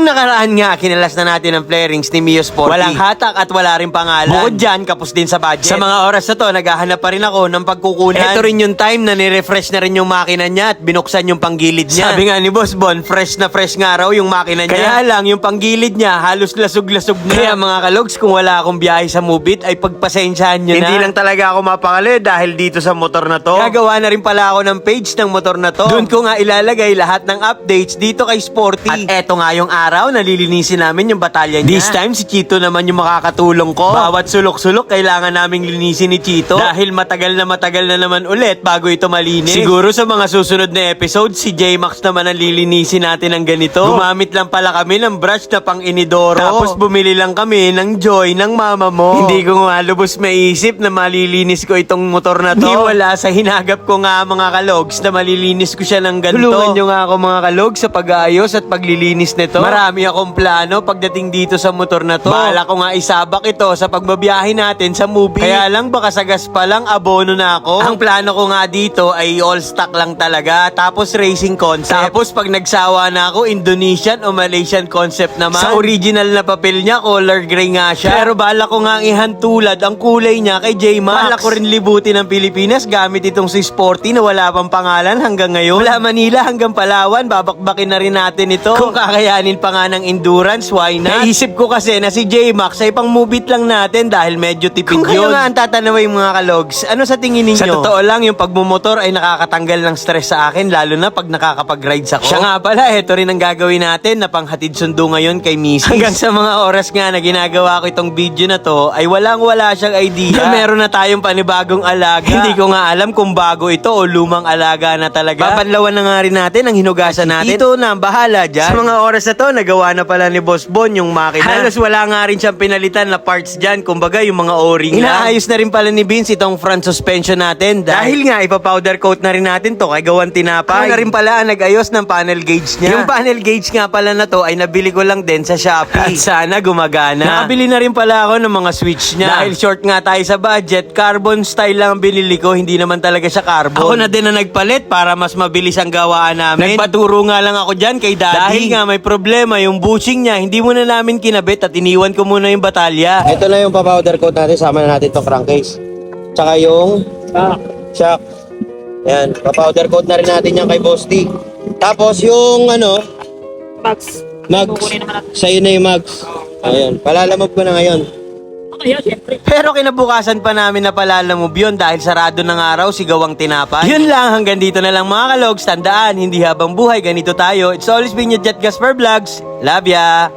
nakaraan nga, kinalas na natin ang flarings ni Mio Sporty. Walang hatak at wala rin pangalan. Bukod dyan, kapos din sa budget. Sa mga oras na to, naghahanap pa rin ako ng pagkukunan. Ito rin yung time na nirefresh na rin yung makina niya at binuksan yung panggilid niya. Sabi nga ni Boss Bon, fresh na fresh nga raw yung makina niya. Kaya lang, yung panggilid niya, halos lasog-lasog na. Kaya mga kalogs, kung wala akong biyahe sa Mubit, ay pagpasensyahan nyo na. Hindi lang talaga ako mapakali dahil dito sa motor na to. Gagawa na rin pala ako ng page ng motor na to. Doon ko nga ilalagay lahat ng updates dito kay Sporty. At eto nga yung araw, nalilinisin namin yung batalya niya. This time, si Chito naman yung makakatulong ko. Bawat sulok-sulok, kailangan naming linisin ni Chito. Dahil matagal na naman ulit bago ito malinis. Siguro sa mga susunod na episode, si J-Max naman ang lilinisin natin ng ganito. Gumamit lang pala kami ng brush na pang inidoro. Tapos bumili lang kami ng Joy ng mama mo. Hindi ko nga lubos maisip na malilinis ko itong motor na to. Di wala sa hinagap ko nga mga kalogs na malilinis ko siya ng ganito. Tulungan nyo nga ako mga kalogs sa pag-aayos at paglilinis nito. Marami akong plano pagdating dito sa motor na to. Bala ko nga isabak ito sa pagbabiyahe natin sa movie. Kaya lang baka sa gas pa lang abono na ako. Ang plano ko nga dito ay all stock lang talaga. Tapos racing concept. Tapos pag nagsawa na ako, Indonesian o Malaysian concept naman. Sa original na papel niya, color gray nga siya. Pero bala ko nga ihantulad ang kulay niya kay J-Max. Bala ko rin libutin ng Pilipinas gamit itong si Sporty na wala pang pangalan hanggang ngayon. Mula Manila hanggang Palawan, babakbakin na rin natin ito. Kung kakayanin pa nga ng endurance, why not? Naisip ko kasi na si J-Max ay pang mubit lang natin dahil medyo tipid yun. Kung kayo nga ang tatanaway mga kalogs, ano sa tingin ninyo? Sa totoo lang, yung pagmumotor ay nakakatanggal ng stress sa akin, lalo na pag nakakapag-rides ako. Siya nga pala, ito rin ang gagawin natin na panghatid sundo ngayon kay Mrs. Hanggang sa mga oras nga na ginagawa ko itong video na to, ay walang-wala siyang idea na meron na tayong panibagong alaga. Hindi ko nga alam kung bago ito o lumang alaga na talaga. Papanlawan na nga rin natin ang hinugasan natin. Ito na, bahala dyan. Sa mga oras na to, nagawa na pala ni Boss Bon yung makina. Halos wala nga rin siyang pinalitan na parts dyan, kumbaga yung mga o-ring lang. Inaayos na rin pala ni Vince itong front suspension natin. Dahil nga, ipapowder coat na rin natin to kay gawan tinapay. Ako na rin pala ang nag-ayos ng panel gauge niya. Yung panel gauge nga pala na to ay nabili ko lang din sa Shopee. At sana gumagana. Nakabili na rin pala ako ng mga switch niya. Dahil short nga tayo sa budget, carbon style lang ang binili ko, hindi naman talaga siya carbon. Ako na din na nagpalit para mas mabilis ang gawaan namin. Nagpaturo nga lang ako dyan kay Daddy. Dahil nga may problema, yung bushing niya, hindi muna namin kinabit at iniwan ko muna yung batalya. Ito na yung pa-powder coat natin, sama na natin itong crankcase. Tsaka yung shock. Yan, pa-powder coat na rin natin yan kay Boss T. Tapos yung Mags. Sa'yo na yung mags. Ayan, palalamog ko na ngayon. Okay, siyempre. Pero kinabukasan pa namin na palalamog yun dahil sarado ng araw si Gawang Tinapay. Yun lang, hanggang dito na lang mga kalogs. Tandaan, hindi habang buhay, ganito tayo. It's always been your Jet Gasper Vlogs. Love ya!